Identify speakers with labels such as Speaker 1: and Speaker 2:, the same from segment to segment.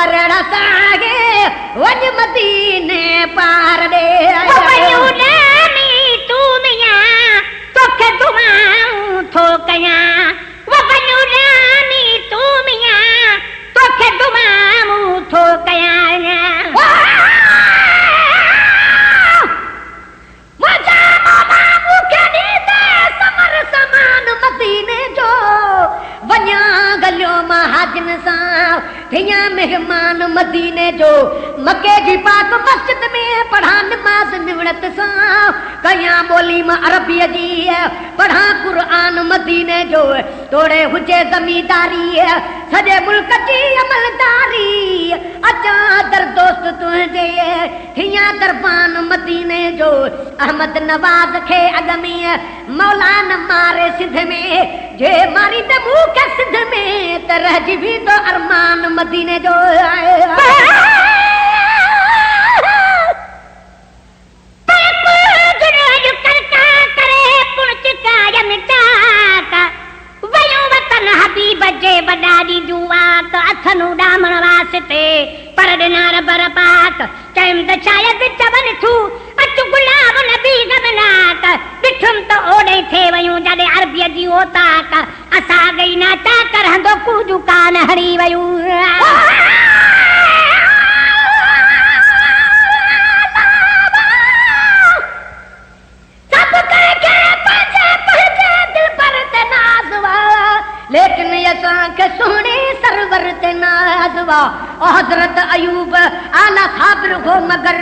Speaker 1: परड़ा सागे वज मदीने पार दे
Speaker 2: वयूनानी तू मिया तोखे दुआऊं थो कया वयूनानी तू मिया तोखे दुआऊं थो कया
Speaker 1: मजा मामा मुखे नींदे समर समान मदीने जो वन्या गलियो महाजन सा थिया मेहमान मदीने जो मक्के की पाक मस्जिद में पढ़ा नमाज निवड़त सा कया बोली में अरबी जी पढ़ा कुरान मदीने जो तोड़े हुजे जमींदारी सजे मुल्क की अमलदारी अचा दर दोस्त तुझे थिया दरबान मदीने जो अहमद नवाज खे अगमी मौलाना मारे सिंध में जे मारी त मुखे सिंध में त रहजी भी तो अरमान मदीने जो
Speaker 2: बजे बडाडी जुआ तो अथनु डामण वास्ते पर दिनार बरपात चैम त शायद चवन थू अच गुलाब नबी गमनात बिठुम तो ओडे थे वयूं जडे अरबी जी होता का असा गई नाटा करंदो कु दुकान हरी वयूं
Speaker 1: लेकिन असां के सोने सरवर ते नाज़वा हजरत अयूब आला साबिर हो मगर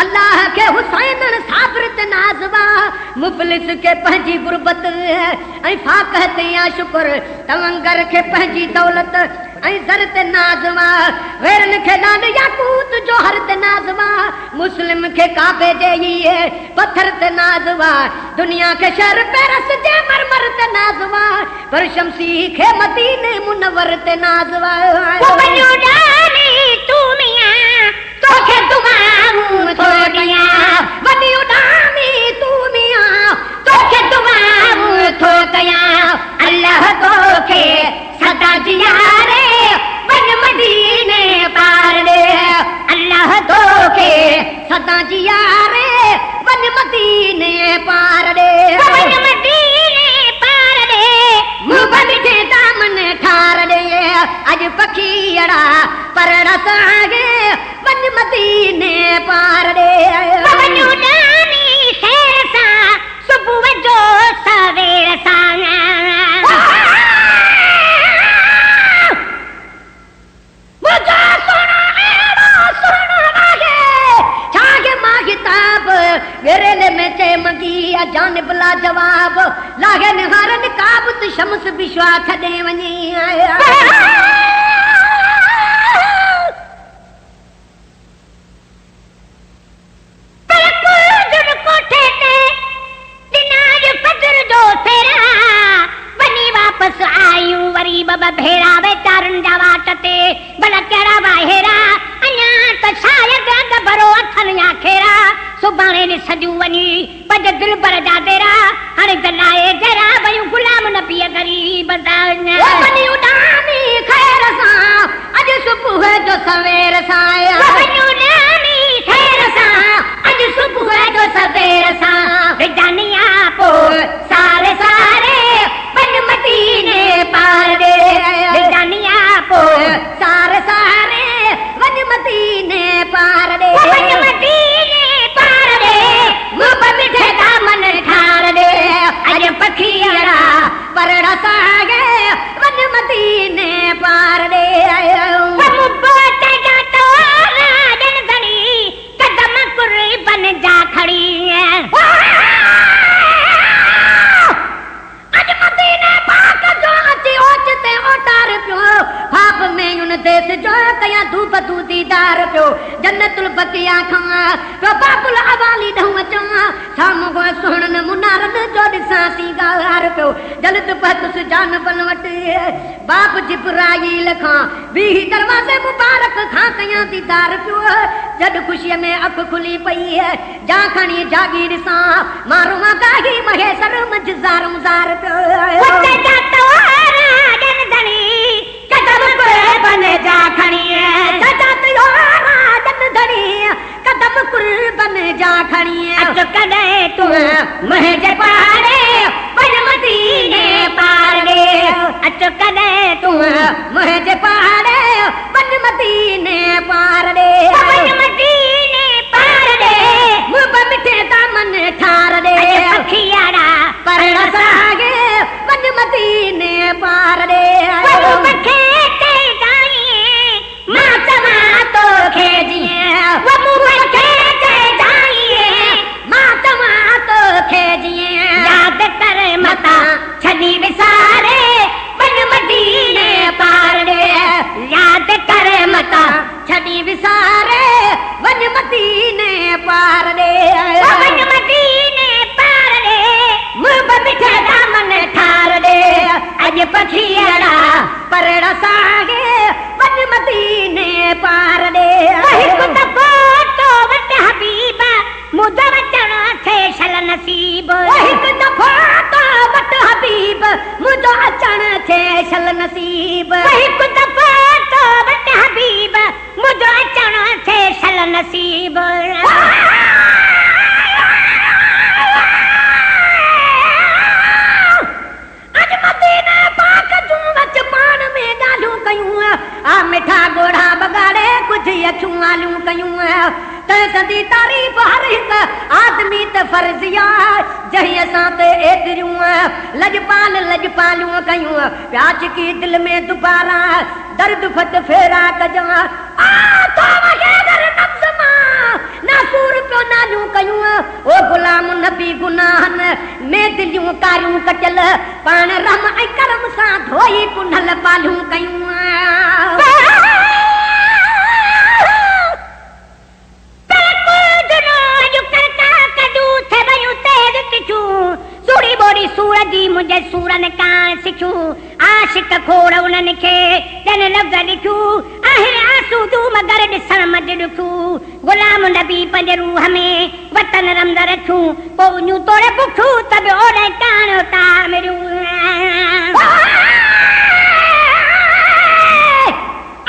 Speaker 1: अल्लाह के हुसैन साबिर ते नाज़वा मुफलिस के पंहिंजी गुरबत ऐं फाकहत या शुक्र तवंगर के पंहिंजी दौलत ऐं ज़र ते नाज़वा वेरन के लाल याकूत जोहर ते नाज़वा मुस्लिम के काबे जे ये पत्थर ते नाज़वा दुनिया के शहर पेरस जे मरमर ते नाज़वा पर शमसी के मदीने मुनव्वर ते नाज़वा
Speaker 2: वयूनानी तू मिया तोखे दुआऊं थो कया
Speaker 1: वयूनानी तू मिया
Speaker 2: तोखे दुआऊं थो कया अल्लाह तोखे सदा जियारे वन मदीने पार दे
Speaker 1: अल्लाह तोखे सदा जियारे वन मदीने पार दे
Speaker 2: वन मदीने पार दे
Speaker 1: मुबन के दामन ठार दे अज पखीड़ा परड़ा सागे वन मदीने पार दे
Speaker 2: वयूनानी शेर सा सुबह जो सवेर सा
Speaker 1: वेरेले में चे मगी जानब ला जवाब लागे निहार निकाब त शम्स विश्वा छडे वनी आया
Speaker 2: कोठे ते दिनाज फजर जो फेरा वनी वापस आयूं वरी बब भेरा वेचारन जा वाट ते भला कहिड़ा वाहेरा अञा त शायद अॻ भरो अथन या खेरा सुभाणे ॾिसजूं वञी पंज दिल पर जा तेरा हाणे दलाए जरा वयूं गुलाम न पिय ग़रीब
Speaker 1: वनी उडानी खैर सां अॼ सुबुह जो सवेर सां
Speaker 2: वनी उडानी खैर सां अॼ सुबुह जो सवेर सां विजानिया पो सारे सारे वन मदीने पार दे विजानिया पो
Speaker 1: सारे सारे वन मदीने पार दे
Speaker 2: वन मदीने पार दे मुंह मिठे दामन ठार दे
Speaker 1: अज पखीड़ा परड़ा सागे वन मदीने पार दे
Speaker 2: मुबत जा तो राजन धनी कदम कुर्री बन जा खड़ी
Speaker 1: अज मदीने पाक जो अची ओचते ओटार पियो ख्वाब में उन देश जो कया धूप तू दीदार पियो जन्नतुल बकिया खां तो बाबुल अवाली ढूं अचां साम्हूं को सुहणन मुनारन जो ॾिसां थी ॻाल्हार पियो जल्द पहुतुसि जान बन वटि बाप जिब्राईल खां बीह दरवाज़े मुबारक खां कया दीदार पियो जॾ ख़ुशीअ में अख खुली पई जा खणी जागी ॾिसां मारूं गाही महेसर मंझ ज़ार पियो
Speaker 2: कदम
Speaker 1: कुर्बन जा खणी चाचा तुयारा जन धणी कदम कुर्बन जा खणी
Speaker 2: अच कॾहिं तूं मुंहिंजे पाड़े वञ मदीने पाड़े अच कॾहिं तूं
Speaker 1: मुंहिंजे पाड़े वञ मदीने पाड़े
Speaker 2: वञ मदीने पाड़े
Speaker 1: मुंब मिठे दामन ठार दे
Speaker 2: पखियाड़ा
Speaker 1: परण सागे वञ मदीने पाड़े
Speaker 2: मूंखे ते जाइए मां चवां तोखे जीअं मूंखे ते जाइए
Speaker 1: मां चवां तोखे जीअं
Speaker 2: यादि कर मता छॾी विसारे वञ मदीने पाड़े यादि कर मता
Speaker 1: छॾी विसारे वञ मदीने पाड़े
Speaker 2: वञ मदीने पाड़े
Speaker 1: मुंब मिठे दामन ठार दे अॼु पखियाड़ा परण सागे वञ मदीने पाड़े
Speaker 2: हिकु दफ़ो तो वटि हबीब मुंहिंजो अचणु थिए छल नसीब
Speaker 1: हिकु दफ़ो तो वटि हबीब मुंहिंजो अचणु थिए छल नसीब
Speaker 2: हिकु दफ़ो तो वटि हबीब मुंहिंजो अचणु थिए छल नसीब
Speaker 1: अॼु मदीने पाक जूं वच पाण में ॻाल्हियूं कयूं आ मिठा ॻोढ़ा बगाड़े कुझु अखियूं आलियूं कयूं तंहिं तारीफ़ हर हिकु आदमी त फर्ज़िया जही असां ते एतिरियूं लजपालियूं कयूं प्याच की दिल में दुबारा दर्द फत फेरा कजां तो वग़ैर नफ्स मां नासूर पियो नालियूं कयूं ओ गुलाम नबी गुनाहन में दिलियूं कारियूं कटियल पाण रम ऐं करम सां धोई पुनल पालियूं कयूं
Speaker 2: सूड़ी बोड़ी सूर जी मुंहिंजे सूरनि कान सिखियूं आशिक खोड़ उन्हनि खे ॼण लफ़्ज़ लिखियूं आहिनि आंसू तूं मगर ॾिसण मॾ ॾुखियूं गुलाम नबी पंहिंजे रूह में वतन रमज़ रखियूं पोइ न्यू तोड़े बुखियूं त बि ओॾे कान तामिरियूं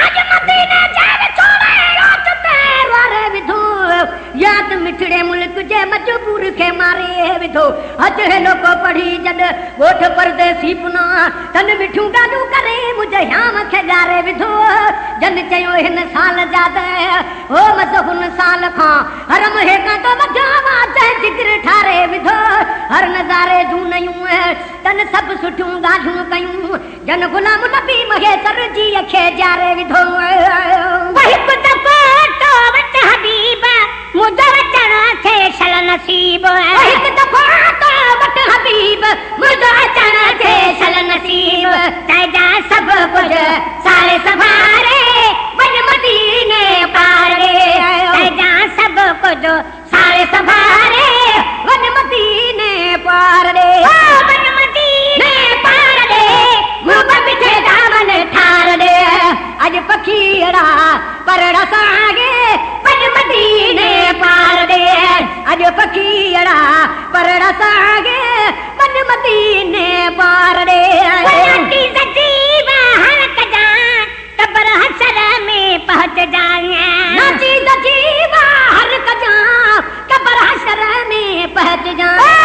Speaker 1: अॼु मदीने जा विछोड़े रोट ते वारे विधो याद मिठड़े मुल्क जे मजबूर खे मारे विधो हज हेलो को पढ़ी जड ॻोठ परदेसी पुना तन मिठियूं ॻाल्हियूं करे मुंहिंजे याम खे ॻारे विधो जन चयो हिन साल ज्यादा हो मस हुन साल खां हरम हेठां तो वधावा जंहिं जिगर ठारे विधो हर नज़ारे जूं नयूं तन सभु सुठियूं ॻाल्हियूं कयूं जन गुलाम नबी महेसर जी खे ॼारे विधो
Speaker 2: हिकु दफ़ो तो वटि हबीब मुंहिंजो अचणु थिए छल नसीब
Speaker 1: हिकु दफ़ो तो वटि हबीब मुंहिंजो अचणु थिए छल नसीब
Speaker 2: तैजा सभु कुझु सारे संभारे वञ मदीने पाड़े तैजा सभु कुझु सारे संभारे
Speaker 1: वञ मदीने पाड़े
Speaker 2: वञ मदीने पाड़े
Speaker 1: मुंब मिठे दामन ठार दे अॼु पखियाड़ा परण सागे वञ मदीने पाड़े अॼु पखियाड़ा परण सागे वञ मदीने पाड़े
Speaker 2: कबर हसर में पहुंच जाए
Speaker 1: नाची जीवा हर कजा कबर हसर में पहुंच जाए